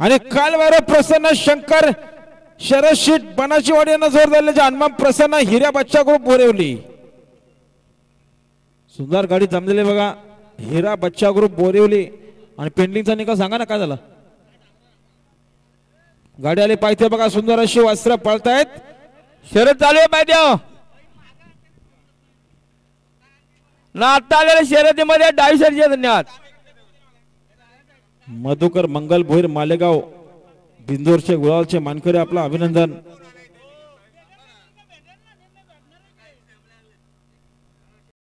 आणि कालवार प्रसन्न शंकर शरद शीट बनाची वाडी यांना जोर दिल्याचे हनुमान प्रसन्न हिऱ्या बच्चा ग्रुप बोरिवली. सुंदर गाडी जमलेली बघा हिरा बच्चा ग्रुप बोरिवली. आणि पेंडिंगचा निकाल सांगा ना काय झाला. गाडी आली पाहिजे बघा सुंदर अशी वस्त्र पळतायत. शर्यत चालू आहे पाहिजे ना आता आलेल्या शर्यतीमध्ये 22 धन्यवाद. मधुकर मंगल भोईर मालेगाव बिंदोरचे गुळावचे मानकरी आपला अभिनंदन.